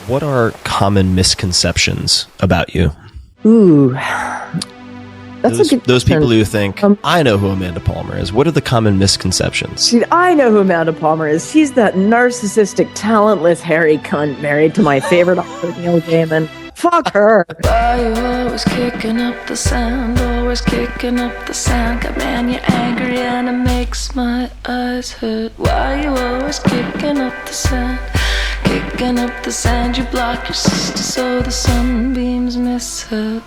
What are common misconceptions about you? Ooh, that's a good Those question. people who think, I know who Amanda Palmer is. What are the common misconceptions? I know who Amanda Palmer is. She's that narcissistic, talentless, hairy cunt married to my favorite author, Neil Gaiman. Fuck her. Why you always kicking up the sand, always kicking up the sand? God, man, you're angry and it makes my eyes hurt. Why you always kicking up the sand, kicking up the sand? You block your sister so the sunbeams miss her.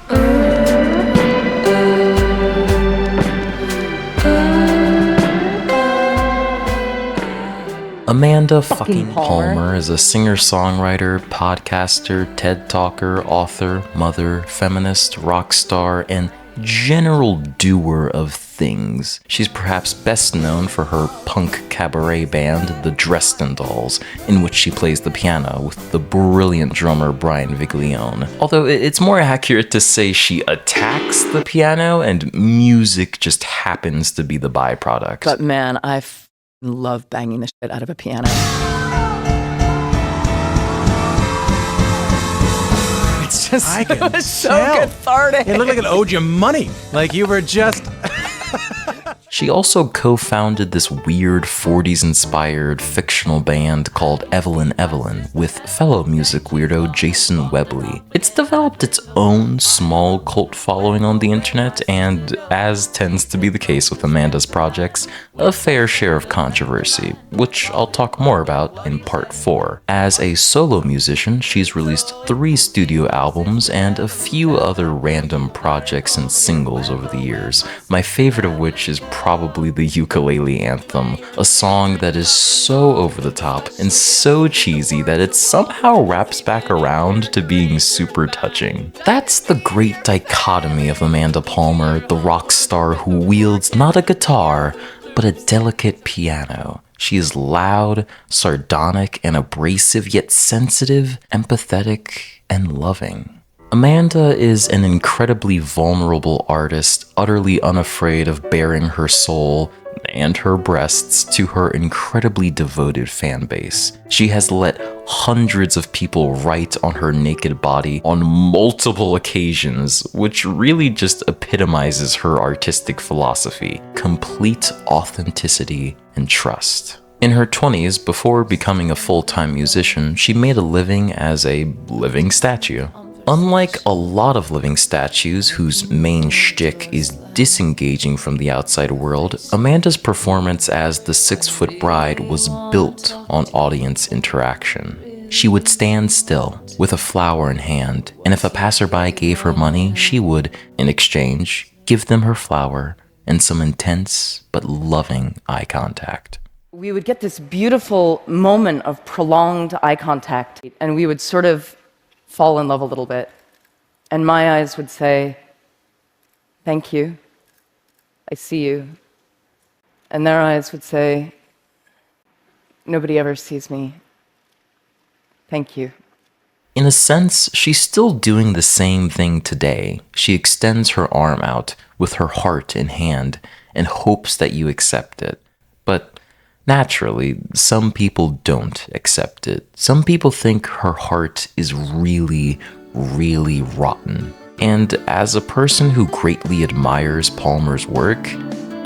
Amanda fucking Palmer is a singer-songwriter, podcaster, TED talker, author, mother, feminist, rock star, and general doer of things. She's perhaps best known for her punk cabaret band, the Dresden Dolls, in which she plays the piano with the brilliant drummer Brian Viglione. Although it's more accurate to say she attacks the piano and music just happens to be the byproduct. But man, I love banging the shit out of a piano. It's just So cathartic. It looked like it owed you money. Like you were just... She also co-founded this weird 40s-inspired fictional band called Evelyn Evelyn with fellow music weirdo Jason Webley. It's developed its own small cult following on the internet and, as tends to be the case with Amanda's projects, a fair share of controversy, which I'll talk more about in part 4. As a solo musician, she's released 3 studio albums and a few other random projects and singles over the years, my favorite of which is probably the Ukulele Anthem, a song that is so over the top and so cheesy that it somehow wraps back around to being super touching. That's the great dichotomy of Amanda Palmer, the rock star who wields not a guitar, but a delicate piano. She is loud, sardonic, and abrasive, yet sensitive, empathetic, and loving. Amanda is an incredibly vulnerable artist, utterly unafraid of baring her soul and her breasts to her incredibly devoted fan base. She has let hundreds of people write on her naked body on multiple occasions, which really just epitomizes her artistic philosophy: complete authenticity and trust. In her 20s, before becoming a full-time musician, she made a living as a living statue. Unlike a lot of living statues whose main shtick is disengaging from the outside world, Amanda's performance as the 6-foot bride was built on audience interaction. She would stand still, with a flower in hand, and if a passerby gave her money, she would, in exchange, give them her flower and some intense but loving eye contact. We would get this beautiful moment of prolonged eye contact, and we would sort of fall in love a little bit. And my eyes would say, "Thank you. I see you." And their eyes would say, "Nobody ever sees me. Thank you." In a sense, she's still doing the same thing today. She extends her arm out with her heart in hand and hopes that you accept it. But naturally, some people don't accept it. Some people think her heart is really, really rotten. And as a person who greatly admires Palmer's work,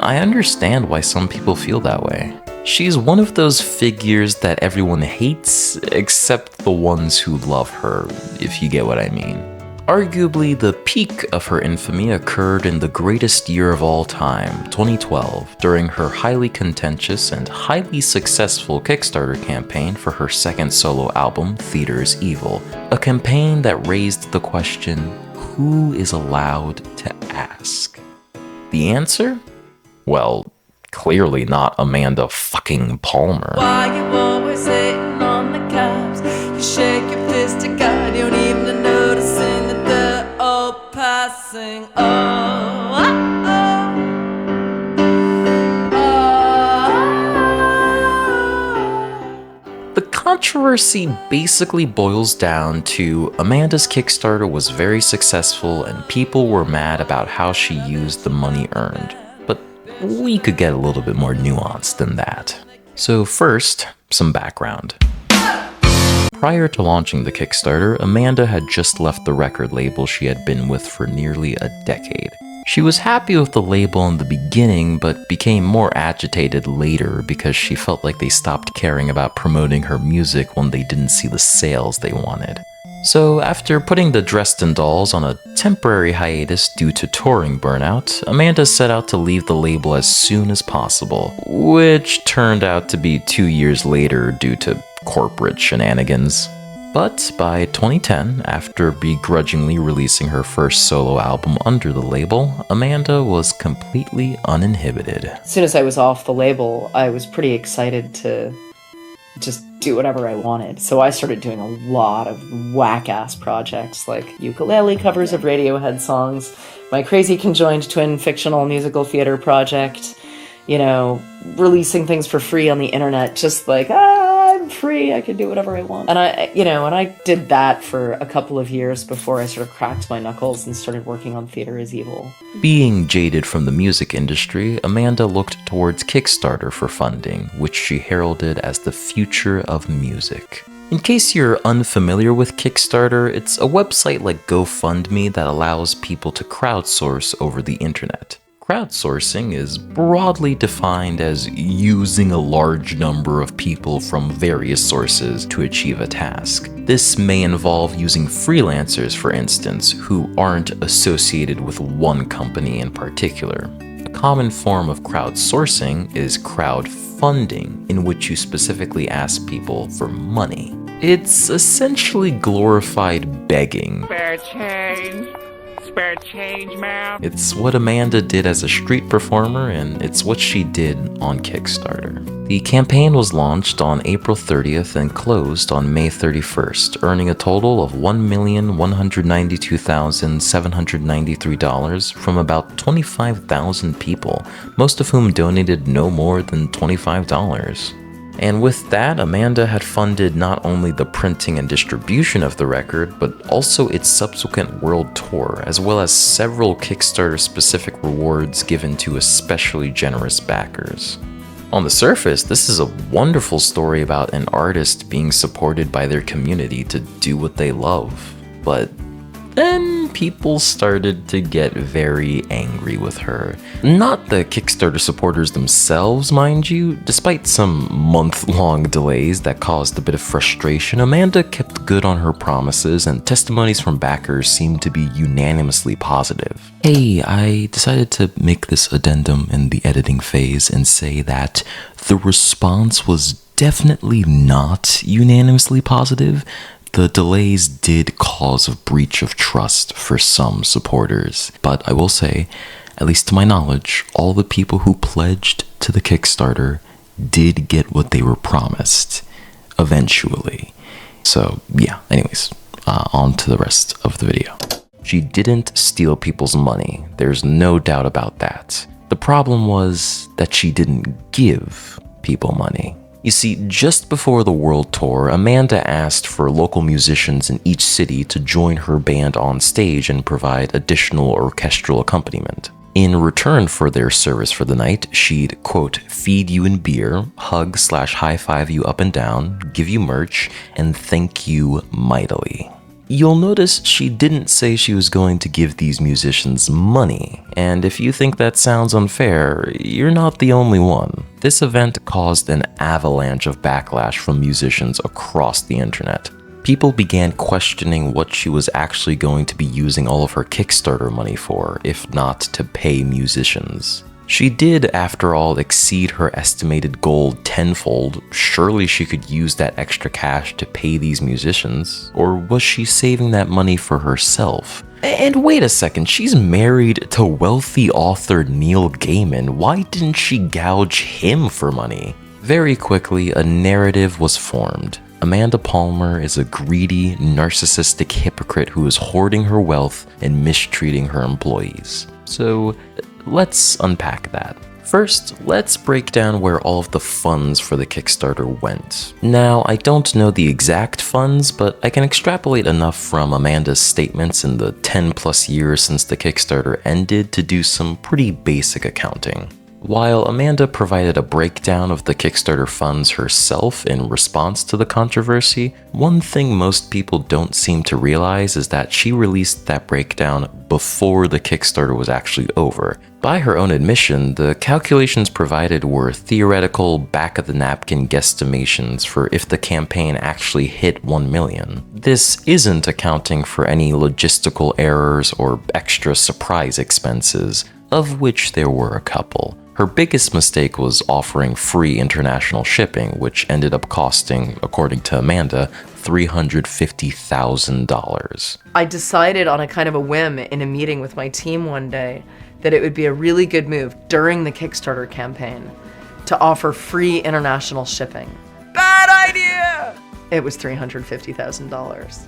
I understand why some people feel that way. She's one of those figures that everyone hates, except the ones who love her, if you get what I mean. Arguably, the peak of her infamy occurred in the greatest year of all time, 2012, during her highly contentious and highly successful Kickstarter campaign for her second solo album, Theater is Evil, a campaign that raised the question, who is allowed to ask? The answer? Well, clearly not Amanda fucking Palmer. Why you always hating on the cops? You shake your fist to God, you don't even notice in the dirt. Oh, passing. The controversy basically boils down to Amanda's Kickstarter was very successful and people were mad about how she used the money earned. But we could get a little bit more nuanced than that. So first, some background. Prior to launching the Kickstarter, Amanda had just left the record label she had been with for nearly a decade. She was happy with the label in the beginning, but became more agitated later because she felt like they stopped caring about promoting her music when they didn't see the sales they wanted. So after putting the Dresden Dolls on a temporary hiatus due to touring burnout, Amanda set out to leave the label as soon as possible, which turned out to be 2 years later due to corporate shenanigans. But by 2010, after begrudgingly releasing her first solo album under the label, Amanda was completely uninhibited. As soon as I was off the label, I was pretty excited to just do whatever I wanted. So I started doing a lot of whack-ass projects, like ukulele covers of Radiohead songs, my crazy conjoined twin fictional musical theater project, releasing things for free on the internet, just like, I'm free, I can do whatever I want. And I did that for a couple of years before I sort of cracked my knuckles and started working on Theater is Evil. Being jaded from the music industry, Amanda looked towards Kickstarter for funding, which she heralded as the future of music. In case you're unfamiliar with Kickstarter, it's a website like GoFundMe that allows people to crowdsource over the internet. Crowdsourcing is broadly defined as using a large number of people from various sources to achieve a task. This may involve using freelancers, for instance, who aren't associated with one company in particular. A common form of crowdsourcing is crowdfunding, in which you specifically ask people for money. It's essentially glorified begging. Spare change. Spare change, ma'am. It's what Amanda did as a street performer, and it's what she did on Kickstarter. The campaign was launched on April 30th and closed on May 31st, earning a total of $1,192,793 from about 25,000 people, most of whom donated no more than $25. And with that, Amanda had funded not only the printing and distribution of the record, but also its subsequent world tour, as well as several Kickstarter-specific rewards given to especially generous backers. On the surface, this is a wonderful story about an artist being supported by their community to do what they love. But then people started to get very angry with her. Not the Kickstarter supporters themselves, mind you. Despite some month-long delays that caused a bit of frustration, Amanda kept good on her promises, and testimonies from backers seemed to be unanimously positive. Hey, I decided to make this addendum in the editing phase and say that the response was definitely not unanimously positive. The delays did cause a breach of trust for some supporters, but I will say, at least to my knowledge, all the people who pledged to the Kickstarter did get what they were promised, eventually. So yeah, anyways, on to the rest of the video. She didn't steal people's money, there's no doubt about that. The problem was that she didn't give people money. You see, just before the world tour, Amanda asked for local musicians in each city to join her band on stage and provide additional orchestral accompaniment. In return for their service for the night, she'd, quote, feed you in beer, hug/high-five you up and down, give you merch, and thank you mightily. You'll notice she didn't say she was going to give these musicians money, and if you think that sounds unfair, you're not the only one. This event caused an avalanche of backlash from musicians across the internet. People began questioning what she was actually going to be using all of her Kickstarter money for, if not to pay musicians. She did, after all, exceed her estimated goal tenfold. Surely she could use that extra cash to pay these musicians. Or was she saving that money for herself? And wait a second, she's married to wealthy author Neil Gaiman. Why didn't she gouge him for money? Very quickly, a narrative was formed. Amanda Palmer is a greedy, narcissistic hypocrite who is hoarding her wealth and mistreating her employees. So let's unpack that. First, let's break down where all of the funds for the Kickstarter went. Now, I don't know the exact funds, but I can extrapolate enough from Amanda's statements in the 10+ years since the Kickstarter ended to do some pretty basic accounting. While Amanda provided a breakdown of the Kickstarter funds herself in response to the controversy, one thing most people don't seem to realize is that she released that breakdown before the Kickstarter was actually over. By her own admission, the calculations provided were theoretical, back-of-the-napkin guesstimations for if the campaign actually hit 1 million. This isn't accounting for any logistical errors or extra surprise expenses, of which there were a couple. Her biggest mistake was offering free international shipping, which ended up costing, according to Amanda, $350,000. I decided on a kind of a whim in a meeting with my team one day that it would be a really good move during the Kickstarter campaign to offer free international shipping. Bad idea! It was $350,000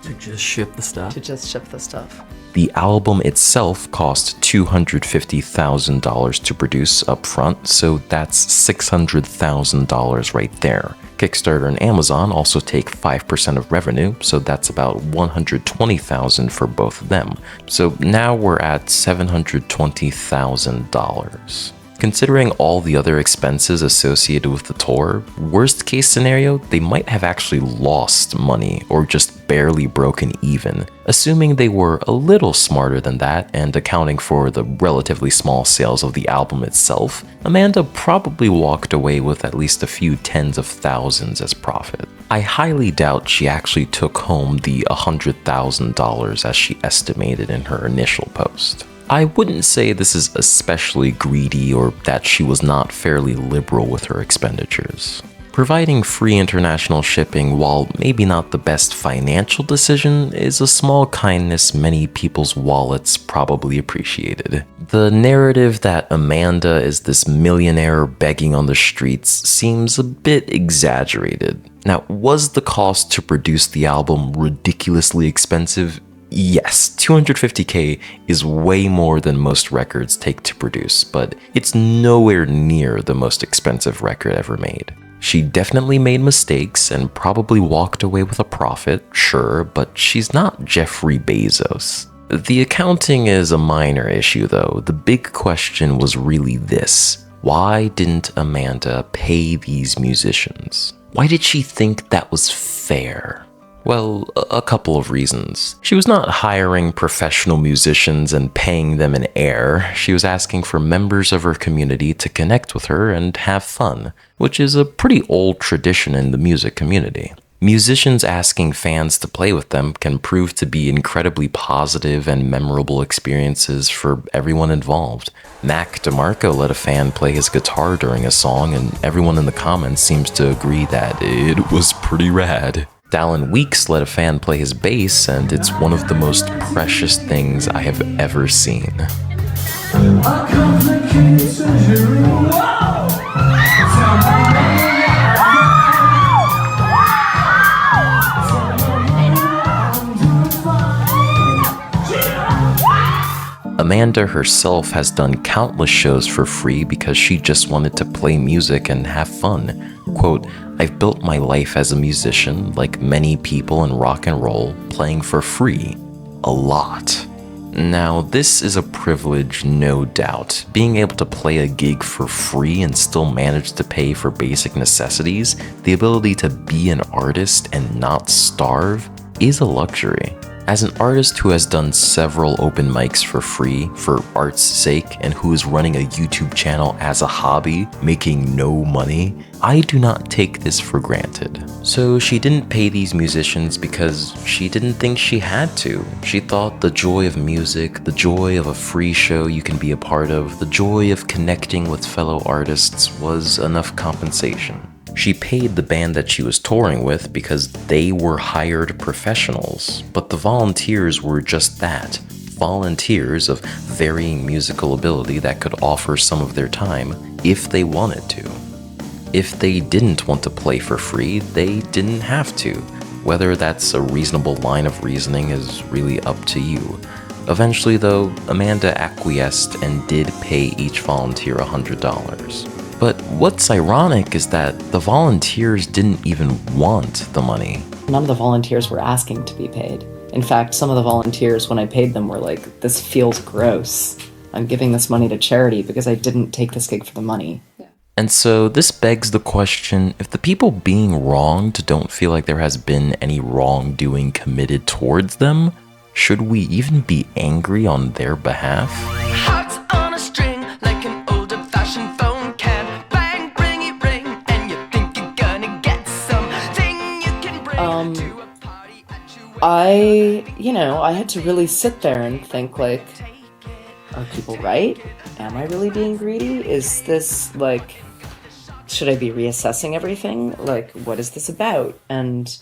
To just ship the stuff? to just ship the stuff. The album itself cost $250,000 to produce upfront, so that's $600,000 right there. Kickstarter and Amazon also take 5% of revenue, so that's about $120,000 for both of them. So now we're at $720,000. Considering all the other expenses associated with the tour, worst case scenario, they might have actually lost money or just barely broken even. Assuming they were a little smarter than that and accounting for the relatively small sales of the album itself, Amanda probably walked away with at least a few tens of thousands as profit. I highly doubt she actually took home the $100,000 as she estimated in her initial post. I wouldn't say this is especially greedy or that she was not fairly liberal with her expenditures. Providing free international shipping, while maybe not the best financial decision, is a small kindness many people's wallets probably appreciated. The narrative that Amanda is this millionaire begging on the streets seems a bit exaggerated. Now, was the cost to produce the album ridiculously expensive? Yes, $250K is way more than most records take to produce, but it's nowhere near the most expensive record ever made. She definitely made mistakes and probably walked away with a profit, sure, but she's not Jeffrey Bezos. The accounting is a minor issue though. The big question was really this: why didn't Amanda pay these musicians? Why did she think that was fair? Well, a couple of reasons. She was not hiring professional musicians and paying them in air. She was asking for members of her community to connect with her and have fun, which is a pretty old tradition in the music community. Musicians asking fans to play with them can prove to be incredibly positive and memorable experiences for everyone involved. Mac DeMarco let a fan play his guitar during a song, and everyone in the comments seems to agree that it was pretty rad. Dallin Weeks let a fan play his bass, and it's one of the most precious things I have ever seen. Amanda herself has done countless shows for free because she just wanted to play music and have fun. Quote, "I've built my life as a musician, like many people in rock and roll, playing for free. A lot." Now, this is a privilege, no doubt. Being able to play a gig for free and still manage to pay for basic necessities, the ability to be an artist and not starve, is a luxury. As an artist who has done several open mics for free, for art's sake, and who is running a YouTube channel as a hobby, making no money, I do not take this for granted. So she didn't pay these musicians because she didn't think she had to. She thought the joy of music, the joy of a free show you can be a part of, the joy of connecting with fellow artists was enough compensation. She paid the band that she was touring with because they were hired professionals, but the volunteers were just that, volunteers of varying musical ability that could offer some of their time if they wanted to. If they didn't want to play for free, they didn't have to. Whether that's a reasonable line of reasoning is really up to you. Eventually though, Amanda acquiesced and did pay each volunteer $100. But what's ironic is that the volunteers didn't even want the money. None of the volunteers were asking to be paid. In fact, some of the volunteers, when I paid them, were like, "This feels gross. I'm giving this money to charity because I didn't take this gig for the money. And so this begs the question, if the people being wronged don't feel like there has been any wrongdoing committed towards them, should we even be angry on their behalf? Hearts on a string, like an old-fashioned phone can. Bang, bringy ring, and you think you're gonna get something you can bring to a party at your I had to really sit there and think, like, are people right? Am I really being greedy? Is this, like, should I be reassessing everything? Like, what is this about? And,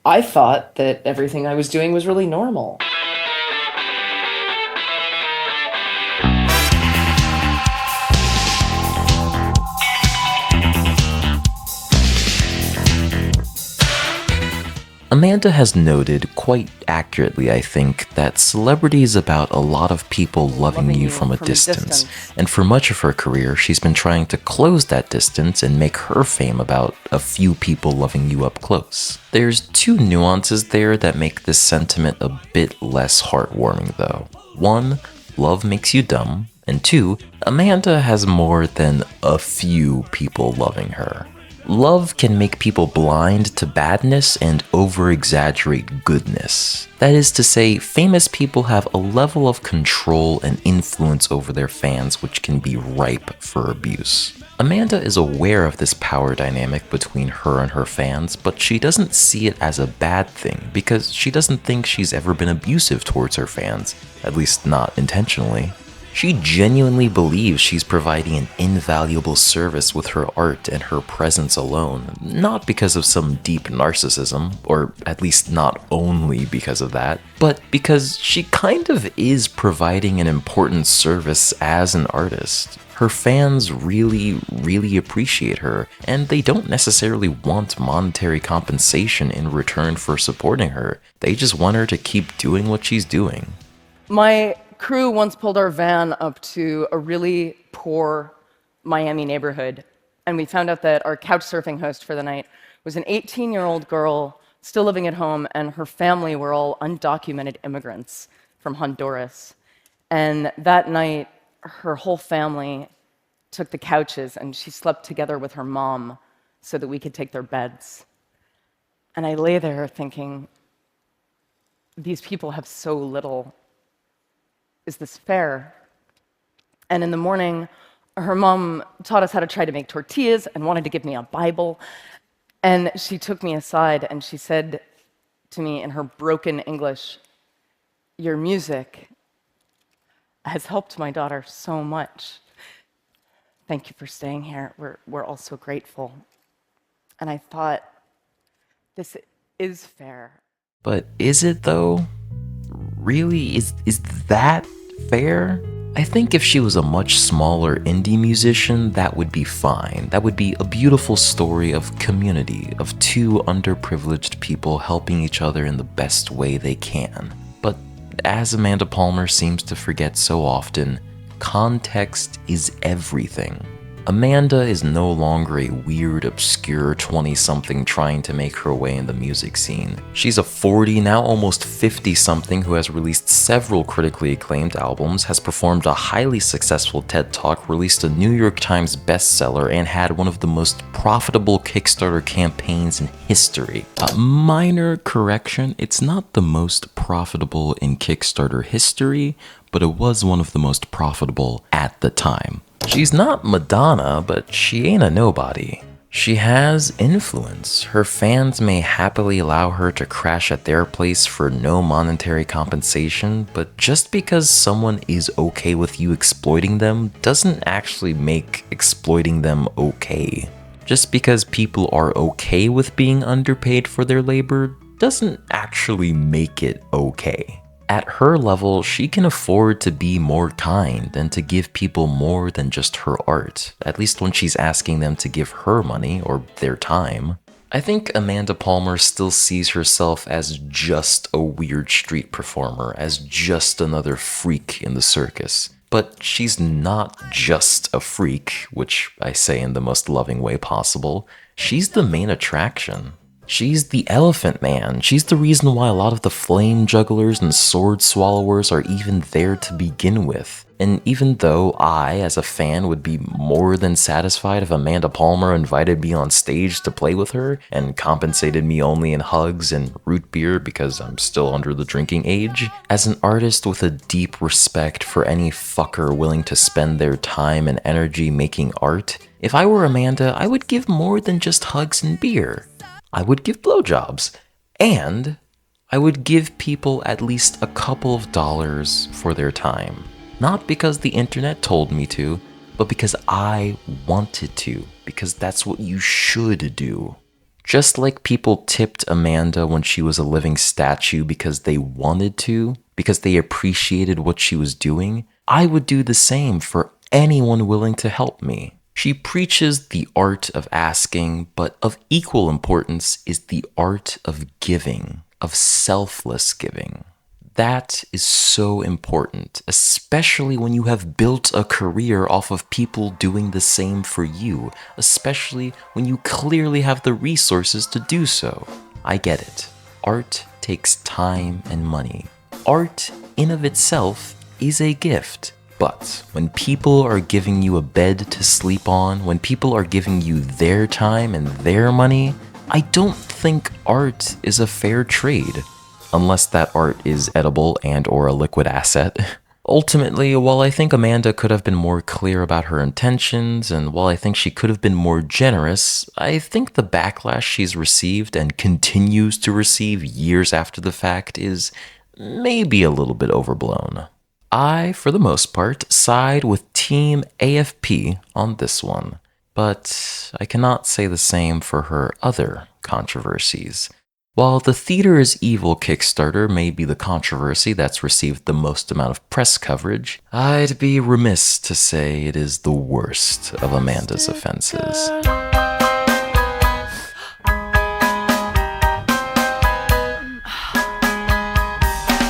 I thought that everything I was doing was really normal. Amanda has noted, quite accurately I think, that celebrity is about a lot of people loving you from a distance. And for much of her career, she's been trying to close that distance and make her fame about a few people loving you up close. There's two nuances there that make this sentiment a bit less heartwarming though. One, love makes you dumb, and two, Amanda has more than a few people loving her. Love can make people blind to badness and over-exaggerate goodness. That is to say, famous people have a level of control and influence over their fans which can be ripe for abuse. Amanda is aware of this power dynamic between her and her fans, but she doesn't see it as a bad thing because she doesn't think she's ever been abusive towards her fans, at least not intentionally. She genuinely believes she's providing an invaluable service with her art and her presence alone, not because of some deep narcissism, or at least not only because of that, but because she kind of is providing an important service as an artist. Her fans really, really appreciate her, and they don't necessarily want monetary compensation in return for supporting her. They just want her to keep doing what she's doing. My crew once pulled our van up to a really poor Miami neighborhood, and we found out that our couch surfing host for the night was an 18-year-old girl still living at home, and her family were all undocumented immigrants from Honduras. And that night, her whole family took the couches, and she slept together with her mom so that we could take their beds. And I lay there thinking, these people have so little. Is this fair? And in the morning, her mom taught us how to try to make tortillas and wanted to give me a Bible. And she took me aside and she said to me in her broken English, "Your music has helped my daughter so much. Thank you for staying here. We're all so grateful." And I thought, this is fair. But is it though? Really? Is that fair? I think if she was a much smaller indie musician, that would be fine. That would be a beautiful story of community, of two underprivileged people helping each other in the best way they can. But as Amanda Palmer seems to forget so often, context is everything. Amanda is no longer a weird, obscure 20-something trying to make her way in the music scene. She's a 40, now almost 50-something who has released several critically acclaimed albums, has performed a highly successful TED Talk, released a New York Times bestseller, and had one of the most profitable Kickstarter campaigns in history. A minor correction, it's not the most profitable in Kickstarter history, but it was one of the most profitable at the time. She's not Madonna, but she ain't a nobody. She has influence. Her fans may happily allow her to crash at their place for no monetary compensation, but just because someone is okay with you exploiting them doesn't actually make exploiting them okay. Just because people are okay with being underpaid for their labor doesn't actually make it okay. At her level, she can afford to be more kind and to give people more than just her art, at least when she's asking them to give her money or their time. I think Amanda Palmer still sees herself as just a weird street performer, as just another freak in the circus. But she's not just a freak, which I say in the most loving way possible. She's the main attraction. She's the Elephant Man. She's the reason why a lot of the flame jugglers and sword swallowers are even there to begin with. And even though I, as a fan, would be more than satisfied if Amanda Palmer invited me on stage to play with her and compensated me only in hugs and root beer because I'm still under the drinking age, as an artist with a deep respect for any fucker willing to spend their time and energy making art, if I were Amanda, I would give more than just hugs and beer. I would give blowjobs, and I would give people at least a couple of dollars for their time. Not because the internet told me to, but because I wanted to, because that's what you should do. Just like people tipped Amanda when she was a living statue because they wanted to, because they appreciated what she was doing, I would do the same for anyone willing to help me. She preaches the art of asking, but of equal importance is the art of giving, of selfless giving. That is so important, especially when you have built a career off of people doing the same for you, especially when you clearly have the resources to do so. I get it. Art takes time and money. Art, in of itself, is a gift. But when people are giving you a bed to sleep on, when people are giving you their time and their money, I don't think art is a fair trade. Unless that art is edible and or a liquid asset. Ultimately, while I think Amanda could have been more clear about her intentions, and while I think she could have been more generous, I think the backlash she's received and continues to receive years after the fact is maybe a little bit overblown. I, for the most part, side with Team AFP on this one, but I cannot say the same for her other controversies. While the Theater is Evil Kickstarter may be the controversy that's received the most amount of press coverage, I'd be remiss to say it is the worst of Amanda's offenses.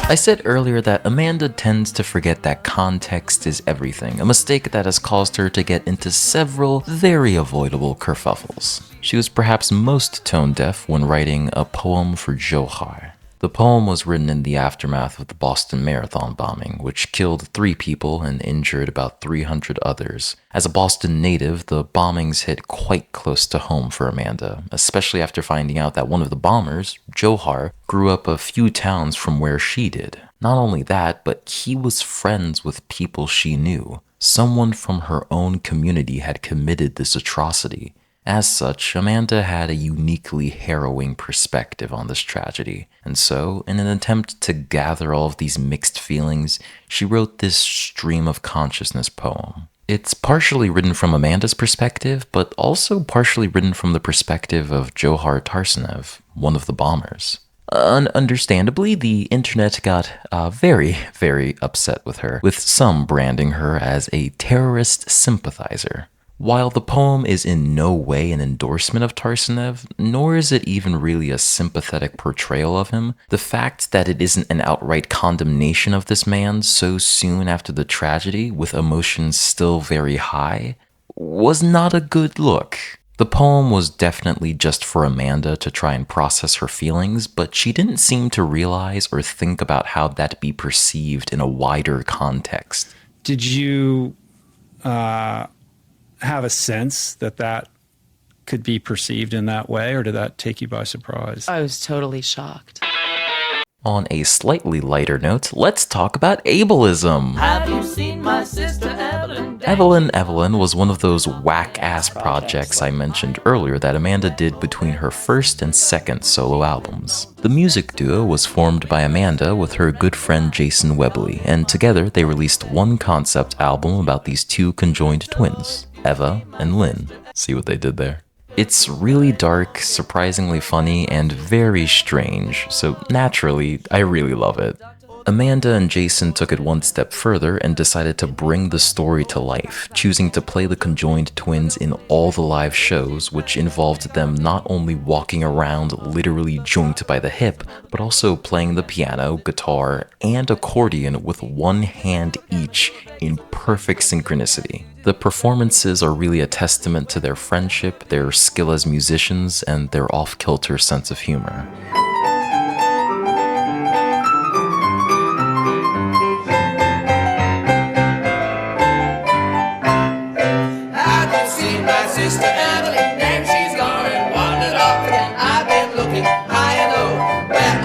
I said earlier that Amanda tends to forget that context is everything, a mistake that has caused her to get into several very avoidable kerfuffles. She was perhaps most tone deaf when writing a poem for Johar. The poem was written in the aftermath of the Boston Marathon bombing, which killed 3 people and injured about 300 others. As a Boston native, the bombings hit quite close to home for Amanda, especially after finding out that one of the bombers, Johar, grew up a few towns from where she did. Not only that, but he was friends with people she knew. Someone from her own community had committed this atrocity. As such, Amanda had a uniquely harrowing perspective on this tragedy, and so, in an attempt to gather all of these mixed feelings, she wrote this stream of consciousness poem. It's partially written from Amanda's perspective, but also partially written from the perspective of Johar Tarsanev, one of the bombers. Understandably, the internet got very, very upset with her, with some branding her as a terrorist sympathizer. While the poem is in no way an endorsement of Tarsanev, nor is it even really a sympathetic portrayal of him, the fact that it isn't an outright condemnation of this man so soon after the tragedy, with emotions still very high, was not a good look. The poem was definitely just for Amanda to try and process her feelings, but she didn't seem to realize or think about how that'd be perceived in a wider context. Did you have a sense that that could be perceived in that way, or did that take you by surprise? I was totally shocked. On a slightly lighter note, let's talk about ableism. Have you seen my sister Evelyn? Evelyn was one of those whack-ass projects I mentioned earlier that Amanda did between her first and second solo albums. The music duo was formed by Amanda with her good friend Jason Webley, and together they released one concept album about these 2 conjoined twins, Eva and Lynn. See what they did there? It's really dark, surprisingly funny, and very strange, so naturally, I really love it. Amanda and Jason took it one step further and decided to bring the story to life, choosing to play the conjoined twins in all the live shows, which involved them not only walking around literally joint by the hip, but also playing the piano, guitar, and accordion with one hand each in perfect synchronicity. The performances are really a testament to their friendship, their skill as musicians, and their off-kilter sense of humor. Sister Evelyn, and she's gone and wandered off again. I've been looking high and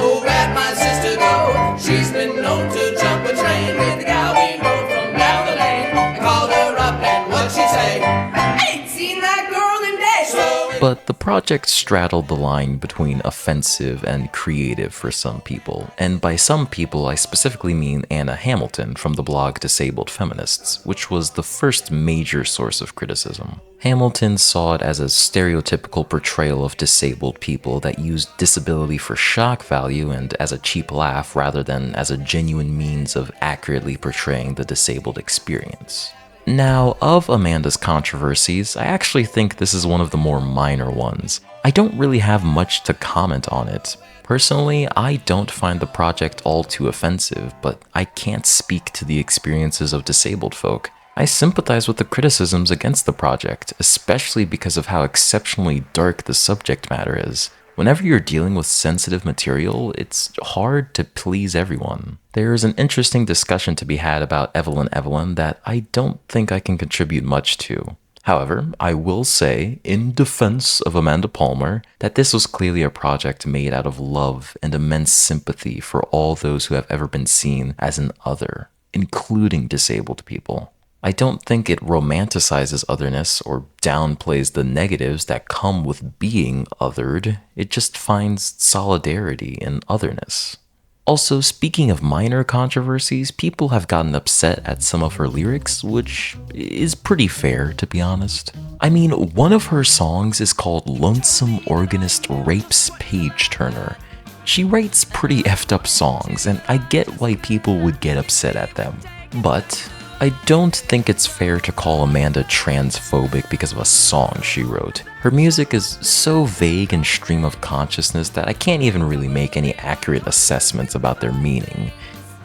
low, where'd my sister go? She's been known to jump a train with the gal we rode from down the lane. I called her up and what'd she say? I ain't seen that girl in days. But the project straddled the line between offensive and creative for some people, and by some people I specifically mean Anna Hamilton from the blog Disabled Feminists, which was the first major source of criticism. Hamilton saw it as a stereotypical portrayal of disabled people that used disability for shock value and as a cheap laugh rather than as a genuine means of accurately portraying the disabled experience. Now, of Amanda's controversies, I actually think this is one of the more minor ones. I don't really have much to comment on it. Personally, I don't find the project all too offensive, but I can't speak to the experiences of disabled folk. I sympathize with the criticisms against the project, especially because of how exceptionally dark the subject matter is. Whenever you're dealing with sensitive material, it's hard to please everyone. There's an interesting discussion to be had about Evelyn Evelyn that I don't think I can contribute much to. However, I will say, in defense of Amanda Palmer, that this was clearly a project made out of love and immense sympathy for all those who have ever been seen as an other, including disabled people. I don't think it romanticizes otherness or downplays the negatives that come with being othered. It just finds solidarity in otherness. Also, speaking of minor controversies, people have gotten upset at some of her lyrics, which is pretty fair, to be honest. I mean, one of her songs is called Lonesome Organist Rapes Page Turner. She writes pretty effed up songs, and I get why people would get upset at them. But I don't think it's fair to call Amanda transphobic because of a song she wrote. Her music is so vague and stream of consciousness that I can't even really make any accurate assessments about their meaning.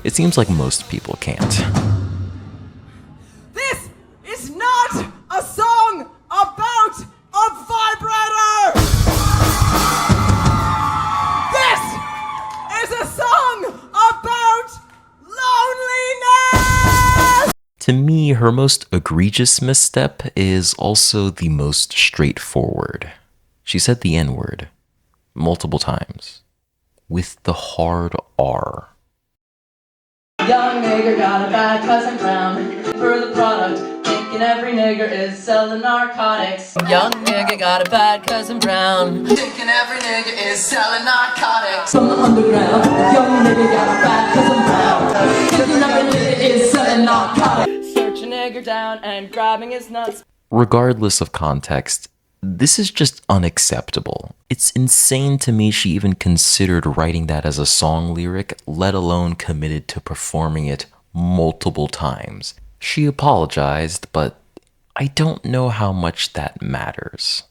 It seems like most people can't. This is not a song about a vibrator! This is a song about loneliness! To me, her most egregious misstep is also the most straightforward. She said the N-word multiple times, with the hard R. Young nigger got a bad cousin brown for the product, thinking every nigger is selling narcotics. Young nigger got a bad cousin brown, thinking every nigger is selling narcotics. From the underground, young nigger got a bad cousin brown, thinking every nigger is selling narcotics. Search a nigger down and grabbing his nuts. Regardless of context, this is just unacceptable. It's insane to me she even considered writing that as a song lyric, let alone committed to performing it multiple times. She apologized, but I don't know how much that matters.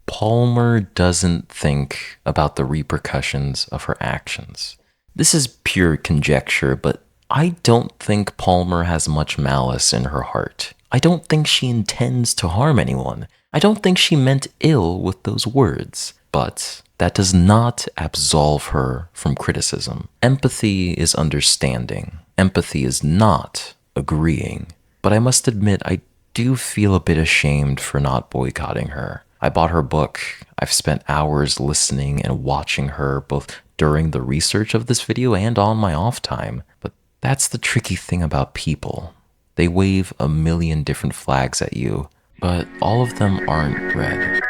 Palmer doesn't think about the repercussions of her actions. This is pure conjecture, but I don't think Palmer has much malice in her heart. I don't think she intends to harm anyone. I don't think she meant ill with those words. But that does not absolve her from criticism. Empathy is understanding. Empathy is not agreeing. But I must admit, I do feel a bit ashamed for not boycotting her. I bought her book. I've spent hours listening and watching her both during the research of this video and on my off time. But that's the tricky thing about people. They wave a million different flags at you, but all of them aren't red.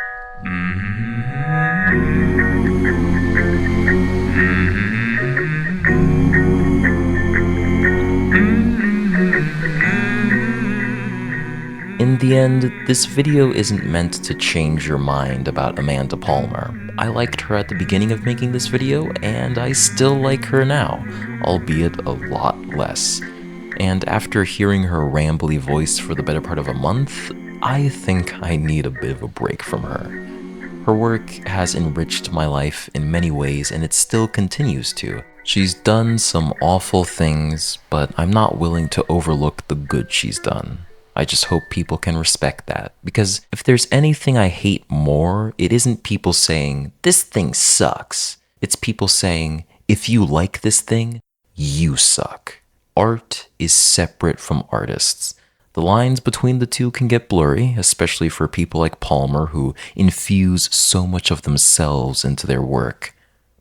In the end, this video isn't meant to change your mind about Amanda Palmer. I liked her at the beginning of making this video, and I still like her now, albeit a lot less. And after hearing her rambly voice for the better part of a month, I think I need a bit of a break from her. Her work has enriched my life in many ways, and it still continues to. She's done some awful things, but I'm not willing to overlook the good she's done. I just hope people can respect that, because if there's anything I hate more, it isn't people saying, "This thing sucks." It's people saying, "If you like this thing, you suck." Art is separate from artists. The lines between the two can get blurry, especially for people like Palmer who infuse so much of themselves into their work.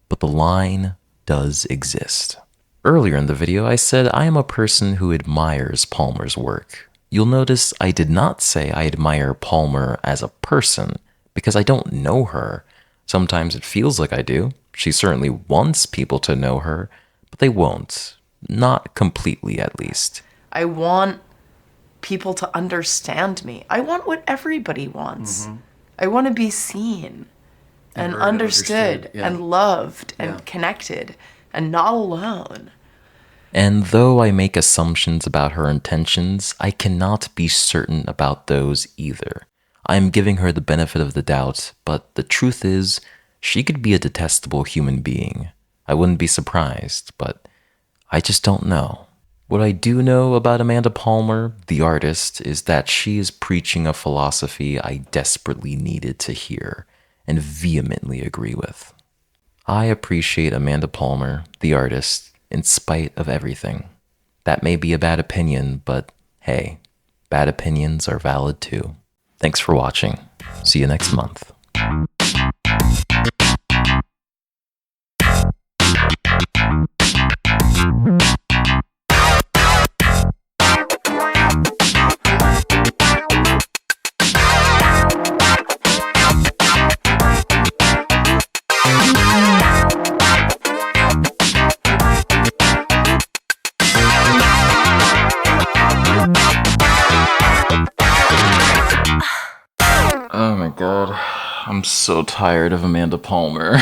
But the line does exist. Earlier in the video, I said I am a person who admires Palmer's work. You'll notice I did not say I admire Palmer as a person, because I don't know her. Sometimes it feels like I do. She certainly wants people to know her, but they won't. Not completely, at least. I want people to understand me. I want what everybody wants. I want to be seen and understood and loved and connected and not alone. And though I make assumptions about her intentions, I cannot be certain about those either. I am giving her the benefit of the doubt, but the truth is, she could be a detestable human being. I wouldn't be surprised, but I just don't know. What I do know about Amanda Palmer, the artist, is that she is preaching a philosophy I desperately needed to hear and vehemently agree with. I appreciate Amanda Palmer, the artist, in spite of everything. That may be a bad opinion, but hey, bad opinions are valid too. Thanks for watching. See you next month. Oh my god, I'm so tired of Amanda Palmer.